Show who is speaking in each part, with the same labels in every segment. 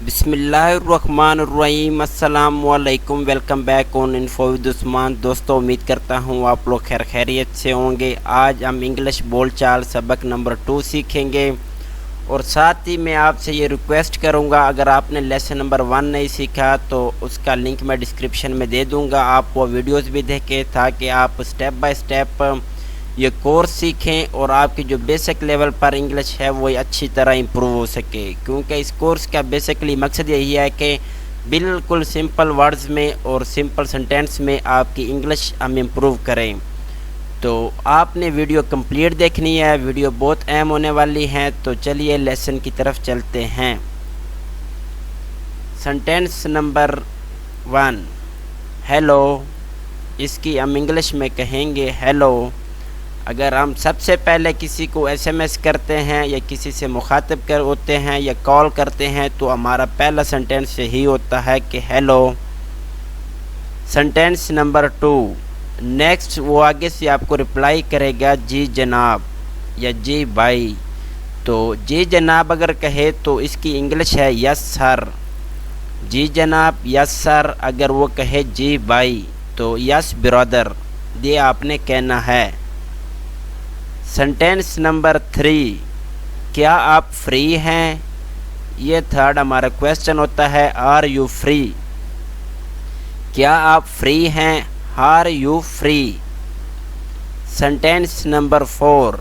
Speaker 1: बिस्मिल्लाहिर्रहमानिर्रहीम। अस्सलाम वालेकुम। Welcome back on info with Usman. दोस्तों, उम्मीद करता हूँ आप लोग खैरियत से होंगे। आज हम इंग्लिश बोलचाल सबक नंबर 2 सीखेंगे और साथ ही मैं आपसे ये रिक्वेस्ट करूँगा, अगर आपने लेसन नंबर 1 नहीं सीखा तो उसका लिंक मैं डिस्क्रिप्शन में दे दूँगा। आप वो वीडियोज़ भी देखें ताकि आप स्टेप बाय स्टेप ये कोर्स सीखें और आपकी जो बेसिक लेवल पर इंग्लिश है वो अच्छी तरह इम्प्रूव हो सके, क्योंकि इस कोर्स का बेसिकली मकसद यही है कि बिल्कुल सिंपल वर्ड्स में और सिंपल सेंटेंस में आपकी इंग्लिश हम इम्प्रूव करें। तो आपने वीडियो कंप्लीट देखनी है, वीडियो बहुत अहम होने वाली है। तो चलिए लेसन की तरफ चलते हैं। Sentence number 1, hello. इसकी हम इंग्लिश में कहेंगे हेलो। अगर हम सबसे पहले किसी को एसएमएस करते हैं या किसी से मुखातिब होते हैं या कॉल करते हैं तो हमारा पहला सेंटेंस यही होता है कि हेलो। सेंटेंस नंबर 2, नेक्स्ट वो आगे से आपको रिप्लाई करेगा जी जनाब या जी भाई। तो जी जनाब अगर कहे तो इसकी इंग्लिश है यस सर। जी जनाब यस सर। अगर वो कहे जी भाई तो यस ब्रदर, ये आपने कहना है। सेंटेंस नंबर 3, क्या आप फ्री हैं? ये थर्ड हमारा क्वेश्चन होता है, आर यू फ्री। क्या आप फ्री हैं? Are you free. Sentence number 4,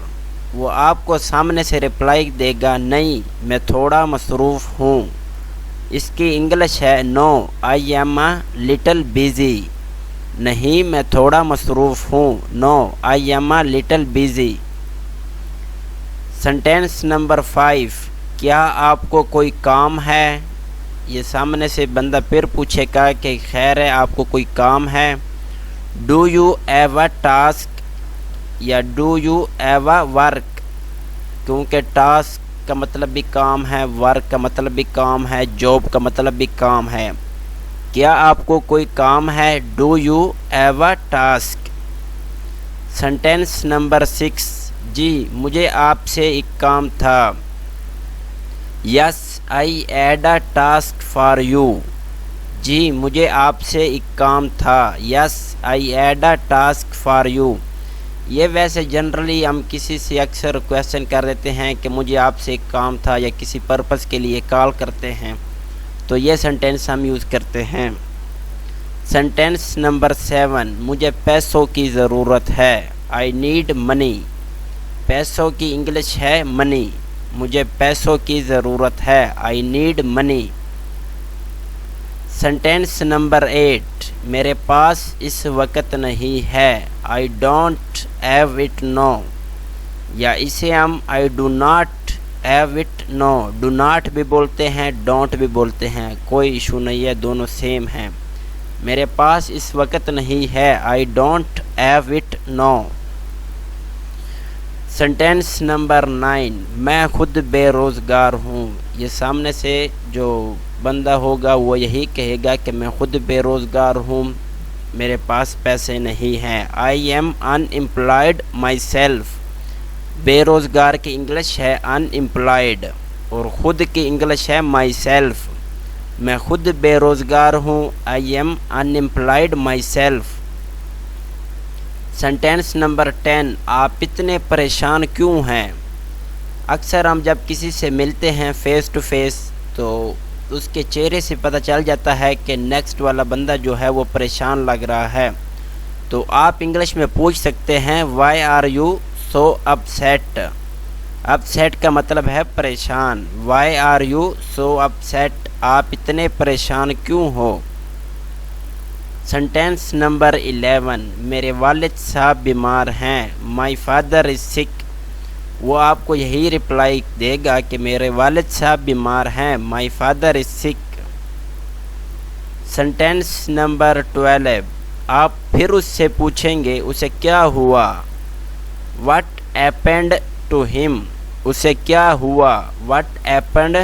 Speaker 1: वो आपको सामने से रिप्लाई देगा नहीं, मैं थोड़ा मसरूफ़ हूँ। इसकी इंग्लिश है no I am a little busy. नहीं, मैं थोड़ा मसरूफ़ हूँ। No I am a little busy. Sentence number 5, क्या आपको कोई काम है? ये सामने से बंदा फिर पूछेगा कि खैर है, आपको कोई काम है। Do you have a task या do you have a work, क्योंकि टास्क का मतलब भी काम है, वर्क का मतलब भी काम है, जॉब का मतलब भी काम है। क्या आपको कोई काम है? Do you have a task. Sentence number 6, जी मुझे आपसे एक काम था। Yes I had a task for you. जी मुझे आपसे एक काम था। Yes I had a task for you. ये वैसे जनरली हम किसी से अक्सर क्वेश्चन कर देते हैं कि मुझे आपसे एक काम था, या किसी पर्पस के लिए कॉल करते हैं तो ये सेंटेंस हम यूज़ करते हैं। सेंटेंस नंबर 7, मुझे पैसों की ज़रूरत है। I need money. पैसों की इंग्लिश है मनी। मुझे पैसों की ज़रूरत है। I need money. Sentence number 8, मेरे पास इस वक्त नहीं है। I don't have it no, या इसे हम I do not have it no. Do not भी बोलते हैं, डोंट भी बोलते हैं, कोई इशू नहीं है, दोनों सेम हैं। मेरे पास इस वक्त नहीं है, I don't have it no. Sentence number 9, मैं खुद बेरोज़गार हूँ। ये सामने से जो बंदा होगा वो यही कहेगा कि मैं खुद बेरोज़गार हूँ, मेरे पास पैसे नहीं हैं। I am unemployed my self. बेरोज़गार की इंग्लिश है अनएम्प्लॉयड और ख़ुद की इंग्लिश है माई सेल्फ। मैं खुद बेरोज़गार हूँ। I am unemployed my self. Sentence number 10, आप इतने परेशान क्यों हैं? अक्सर हम जब किसी से मिलते हैं फ़ेस टू फेस तो उसके चेहरे से पता चल जाता है कि नेक्स्ट वाला बंदा जो है वो परेशान लग रहा है। तो आप इंग्लिश में पूछ सकते हैं why are you so upset. Upset का मतलब है परेशान। Why are you so upset, आप इतने परेशान क्यों हो। सेंटेंस नंबर 11, मेरे वालिद साहब बीमार हैं। माई फादर इज़ सिक। वो आपको यही रिप्लाई देगा कि मेरे वालिद साहब बीमार हैं। My father is sick. Sentence number 12, आप फिर उससे पूछेंगे उसे क्या हुआ। What happened to him. उसे क्या हुआ। What happened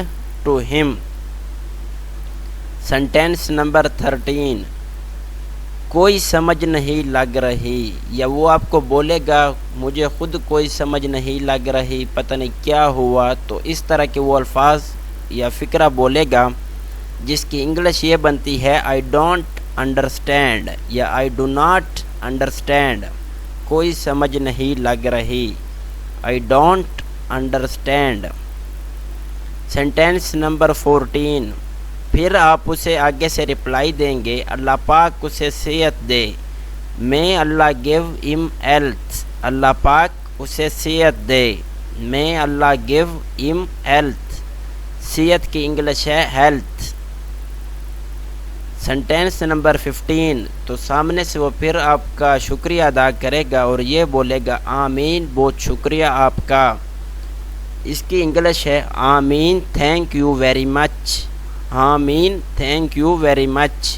Speaker 1: to him. Sentence number 13, कोई समझ नहीं लग रही, या वो आपको बोलेगा मुझे ख़ुद कोई समझ नहीं लग रही, पता नहीं क्या हुआ। तो इस तरह के वो अल्फाज या फ़िक्रा बोलेगा جس کی انگلش یہ بنتی ہے آئی ڈونٹ انڈرسٹینڈ یا آئی ڈو ناٹ انڈرسٹینڈ، کوئی سمجھ نہیں لگ رہی، I don't understand. Sentence number 14، پھر آپ اسے آگے سے رپلائی دیں گے اللہ پاک اسے صحت دے، may اللہ give him health، اللہ پاک اسے صحت دے، may اللہ give him health، صحت کی انگلش ہے health۔ سینٹینس نمبر 15، تو سامنے سے وہ پھر آپ کا شکریہ ادا کرے گا اور یہ بولے گا آمین، بہت شکریہ آپ کا، اس کی انگلش ہے آمین تھینک یو ویری مچ، آمین تھینک یو ویری مچ،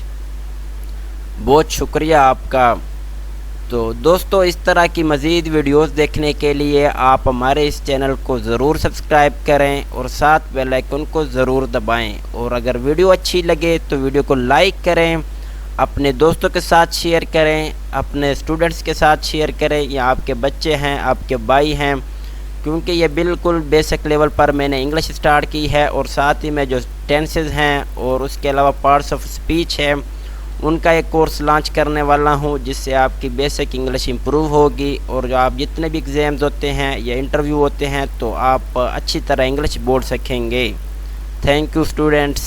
Speaker 1: بہت شکریہ آپ کا۔ تو دوستو اس طرح کی مزید ویڈیوز دیکھنے کے لیے آپ ہمارے اس چینل کو ضرور سبسکرائب کریں اور ساتھ بیل آئیکن کو ضرور دبائیں، اور اگر ویڈیو اچھی لگے تو ویڈیو کو لائک کریں، اپنے دوستوں کے ساتھ شیئر کریں، اپنے اسٹوڈنٹس کے ساتھ شیئر کریں، یا آپ کے بچے ہیں، آپ کے بھائی ہیں، کیونکہ یہ بالکل بیسک لیول پر میں نے انگلش سٹارٹ کی ہے، اور ساتھ ہی میں جو ٹینسز ہیں اور اس کے علاوہ پارٹس آف اسپیچ ہے ان کا ایک کورس لانچ کرنے والا ہوں، جس سے آپ کی بیسک انگلش امپروو ہوگی، اور جو آپ جتنے بھی ایگزامز ہوتے ہیں یا انٹرویو ہوتے ہیں تو آپ اچھی طرح انگلش بول سکیں گے۔ Thank you students.